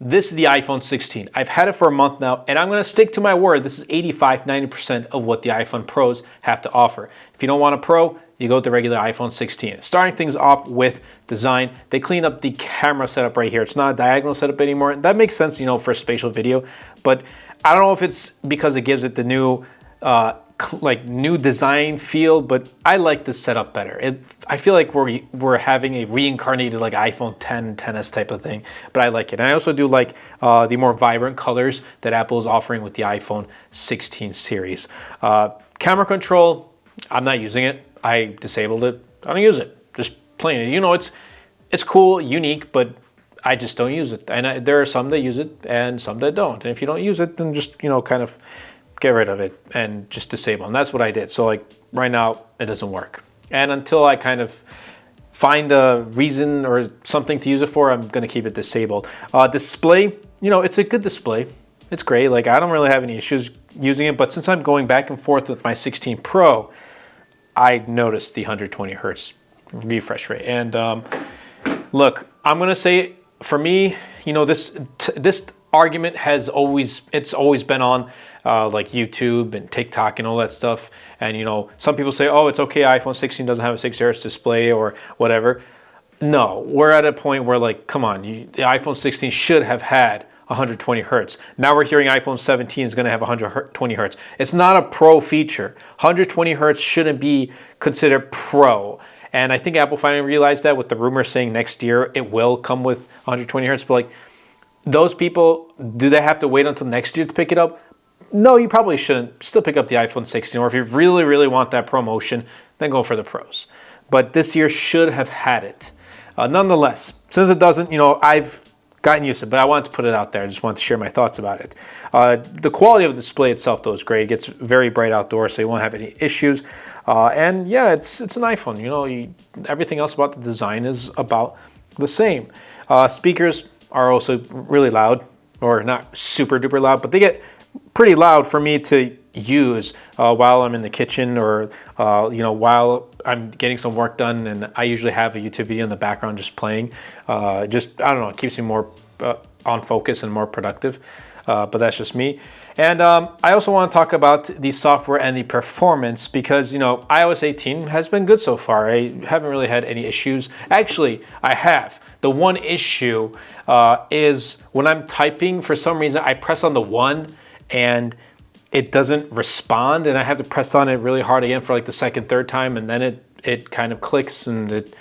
this is the iPhone 16. I've had it for a month now, and I'm going to stick to my word. This is 85–90% of what the iPhone Pros have to offer. If you don't want a Pro, you go with the regular iPhone 16. Starting things off with design, they cleaned up the camera setup right here. It's not a diagonal setup anymore. That makes sense, you know, for spatial video, but I don't know if it's because it gives it the new new design feel, but I like this setup better. I feel like we're having a reincarnated like iPhone 10, 10s type of thing, but I like it. And I also do like the more vibrant colors that Apple is offering with the iPhone 16 series. Camera control, I'm not using it. I disabled it. I don't use it. Just plain. You know, it's cool, unique, but I just don't use it. And there are some that use it and some that don't. And if you don't use it, then just, you know, kind of get rid of it and just disable. And that's what I did. So like right now it doesn't work. And until I kind of find a reason or something to use it for, I'm going to keep it disabled. Display, you know, it's a good display. It's great. Like I don't really have any issues using it, but since I'm going back and forth with my 16 Pro, I noticed the 120 Hertz refresh rate. And look, I'm going to say for me, you know, this argument has always been on like YouTube and TikTok and all that stuff. And you know, some people say, oh, it's okay, iPhone 16 doesn't have a 60 Hertz display or whatever. No, we're at a point where like, come on, the iPhone 16 should have had 120 Hertz. Now we're hearing iPhone 17 is going to have 120 Hertz. It's not a Pro feature. 120 Hertz shouldn't be considered Pro. And I think Apple finally realized that with the rumor saying next year it will come with 120 Hertz. But like, those people, do they have to wait until next year to pick it up? No, you probably shouldn't. Still pick up the iPhone 16, or if you really, really want that promotion, then go for the Pros. But this year should have had it. Nonetheless, since it doesn't, you know, I've gotten used to it, but I wanted to put it out there. I just wanted to share my thoughts about it. The quality of the display itself, though, is great. It gets very bright outdoors, so you won't have any issues. And yeah, it's an iPhone. You know, everything else about the design is about the same. Speakers are also really loud, or not super duper loud, but they get pretty loud for me to use while I'm in the kitchen, or you know, while I'm getting some work done, and I usually have a YouTube video in the background just playing. Just, I don't know, it keeps me more on focus and more productive, but that's just me. And I also want to talk about the software and the performance, because, you know, iOS 18 has been good so far. I haven't really had any issues. Actually, I have. The one issue is when I'm typing, for some reason, I press on the 1 and it doesn't respond, and I have to press on it really hard again for like the second, third time, and then it kind of clicks and it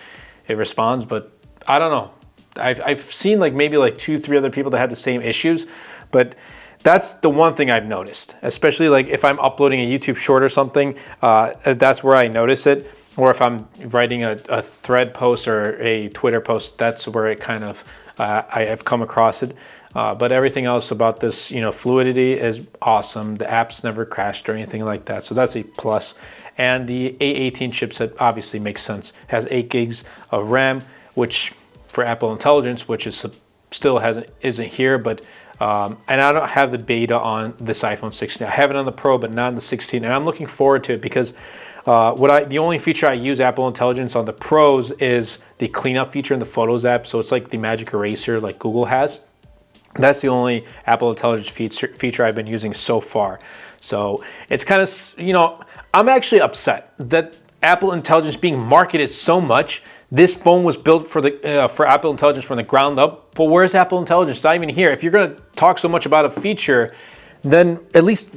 responds. But I don't know. I've seen like maybe like 2-3 other people that had the same issues, but that's the one thing I've noticed, especially like if I'm uploading a YouTube short or something, that's where I notice it. Or if I'm writing a thread post or a Twitter post, that's where it kind of, I have come across it. But everything else about this, you know, fluidity is awesome. The apps never crashed or anything like that. So that's a plus. And the A18 chipset obviously makes sense. It has 8 gigs of RAM, which for Apple Intelligence, which is still isn't here, but and I don't have the beta on this iPhone 16. I have it on the Pro, but not on the 16. And I'm looking forward to it because the only feature I use Apple Intelligence on the Pros is the cleanup feature in the Photos app. So it's like the magic eraser like Google has. That's the only Apple Intelligence feature I've been using so far. So it's kind of, you know, I'm actually upset that Apple Intelligence being marketed so much. This phone was built for Apple Intelligence from the ground up, but where's Apple Intelligence? It's not even here. If you're going to talk so much about a feature, then at least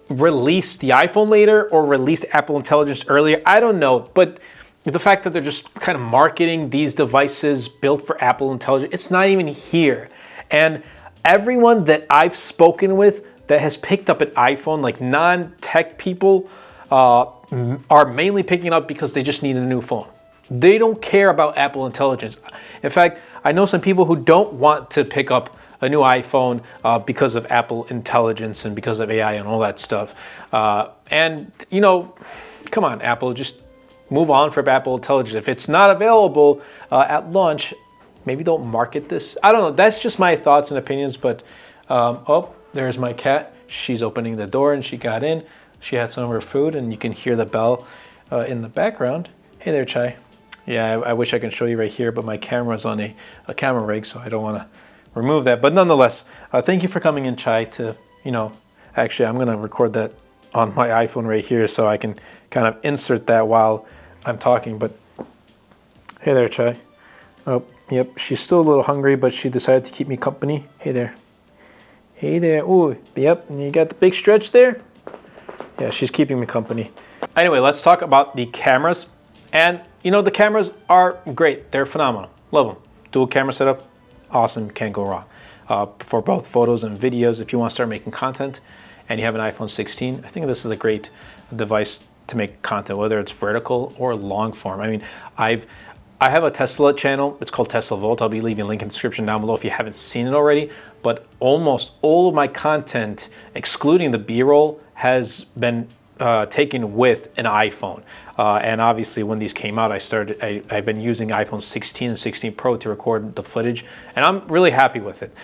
release the iPhone later or release Apple Intelligence earlier. I don't know, but the fact that they're just kind of marketing these devices built for Apple Intelligence, it's not even here. And everyone that I've spoken with that has picked up an iPhone, like non-tech people, are mainly picking it up because they just need a new phone. They don't care about Apple Intelligence. In fact, I know some people who don't want to pick up a new iPhone because of Apple Intelligence and because of AI and all that stuff. And, you know, come on, Apple, just move on from Apple Intelligence. If it's not available at launch, maybe don't market this. I don't know. That's just my thoughts and opinions. But, oh, there's my cat. She's opening the door and she got in. She had some of her food and you can hear the bell in the background. Hey there, Chai. Yeah, I wish I could show you right here, but my camera's on a camera rig, so I don't want to remove that. But nonetheless, thank you for coming in, Chai, to, actually, I'm going to record that on my iPhone right here so I can kind of insert that while I'm talking. But hey there, Chai. Oh, yep, she's still a little hungry, but she decided to keep me company. Hey there. Hey there. Ooh, yep, you got the big stretch there? Yeah, she's keeping me company. Anyway, let's talk about the cameras. And, the cameras are great. They're phenomenal. Love them. Dual camera setup, awesome, can't go wrong. For both photos and videos, if you want to start making content and you have an iPhone 16, I think this is a great device to make content, whether it's vertical or long form. I mean, I have a Tesla channel. It's called Tesla Volt. I'll be leaving a link in the description down below if you haven't seen it already. But almost all of my content, excluding the B-roll, has been taken with an iPhone. And obviously when these came out, I've been using iPhone 16 and 16 Pro to record the footage, and I'm really happy with it.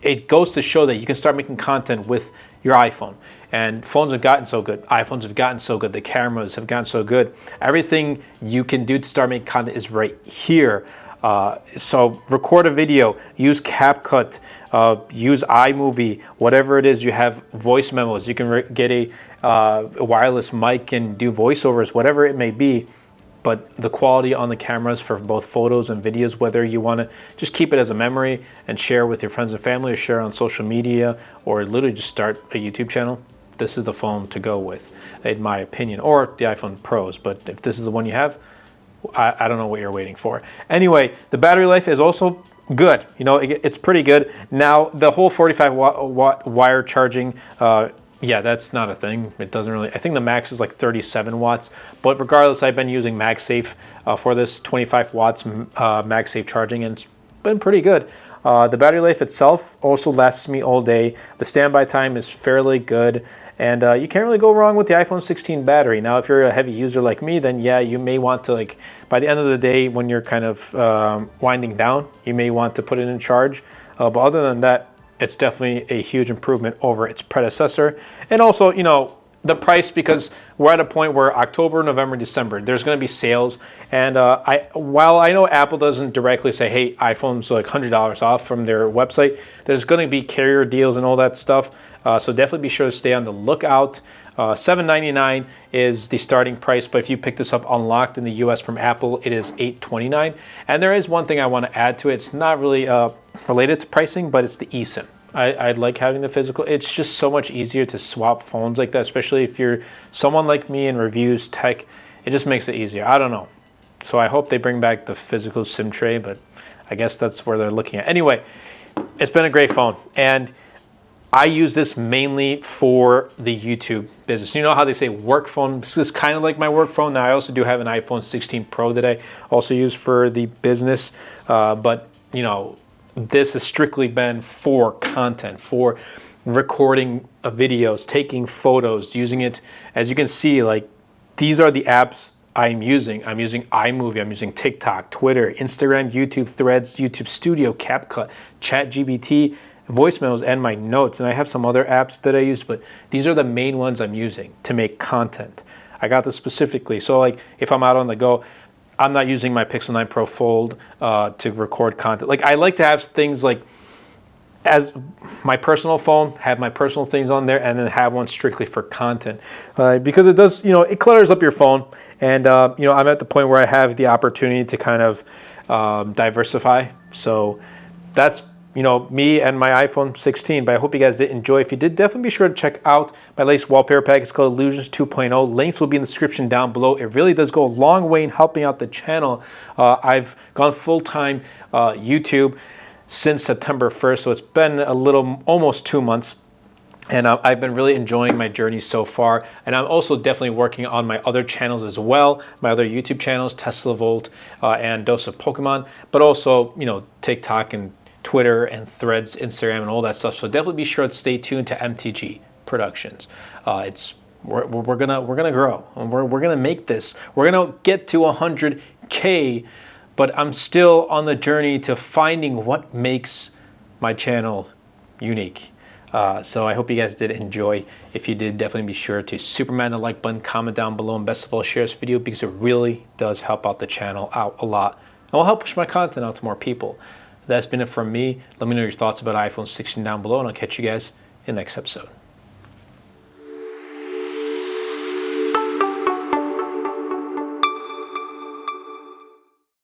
It goes to show that you can start making content with your iPhone. And phones have gotten so good. iPhones have gotten so good. The cameras have gotten so good. Everything you can do to start making content is right here. So record a video, use CapCut, use iMovie, whatever it is. You have voice memos. You can get a wireless mic and do voiceovers, whatever it may be. But the quality on the cameras for both photos and videos, whether you want to just keep it as a memory and share with your friends and family, or share on social media, or literally just start a YouTube channel, this is the phone to go with, in my opinion, or the iPhone Pros. But if this is the one you have, I don't know what you're waiting for. Anyway, the battery life is also good. It's pretty good. Now, the whole 45 watt wire charging, yeah, that's not a thing. It doesn't really, I think the max is like 37 watts. But regardless, I've been using MagSafe for this 25 watts MagSafe charging, and it's been pretty good. The battery life itself also lasts me all day. The standby time is fairly good. And you can't really go wrong with the iPhone 16 battery. Now, if you're a heavy user like me, then yeah, you may want to, by the end of the day, when you're kind of winding down, you may want to put it in charge. But other than that, it's definitely a huge improvement over its predecessor. And also, the price, because we're at a point where October, November, December, there's going to be sales. And while I know Apple doesn't directly say, hey, iPhone's like $100 off from their website, there's going to be carrier deals and all that stuff. So definitely be sure to stay on the lookout. $799 is the starting price, but if you pick this up unlocked in the US from Apple, it is $829. And there is one thing I want to add to it. It's not really related to pricing, but it's the eSIM. I like having the physical. It's just so much easier to swap phones like that, especially if you're someone like me and reviews tech. It just makes it easier. I don't know. So I hope they bring back the physical SIM tray, but I guess that's where they're looking at. Anyway, it's been a great phone. And I use this mainly for the YouTube business. You know how they say work phone? This is kind of like my work phone. Now, I also do have an iPhone 16 Pro that I also use for the business. But, this has strictly been for content, for recording videos, taking photos, using it. As you can see, these are the apps I'm using. I'm using iMovie, I'm using TikTok, Twitter, Instagram, YouTube Threads, YouTube Studio, CapCut, ChatGPT, voicemails, and my notes. And I have some other apps that I use, but these are the main ones I'm using to make content. I got this specifically. So if I'm out on the go, I'm not using my Pixel 9 Pro Fold to record content. I like to have things as my personal phone, have my personal things on there, and then have one strictly for content. Because it does, it clutters up your phone. And, I'm at the point where I have the opportunity to kind of diversify. So that's me and my iPhone 16, but I hope you guys did enjoy. If you did, definitely be sure to check out my latest wallpaper pack. It's called Illusions 2.0. Links will be in the description down below. It really does go a long way in helping out the channel. I've gone full-time YouTube since September 1st, so it's been almost 2 months. And I've been really enjoying my journey so far. And I'm also definitely working on my other channels as well, my other YouTube channels, Tesla Volt and Dose of Pokemon, but also, TikTok and Twitter and Threads, Instagram, and all that stuff. So definitely be sure to stay tuned to MTG Productions. We're gonna grow. We're gonna make this. We're gonna get to 100K, but I'm still on the journey to finding what makes my channel unique. So I hope you guys did enjoy. If you did, definitely be sure to Superman the like button, comment down below, and best of all, share this video because it really does help out the channel out a lot. And will help push my content out to more people. that's been it from me. Let me know your thoughts about iPhone 16 down below, and I'll catch you guys in the next episode.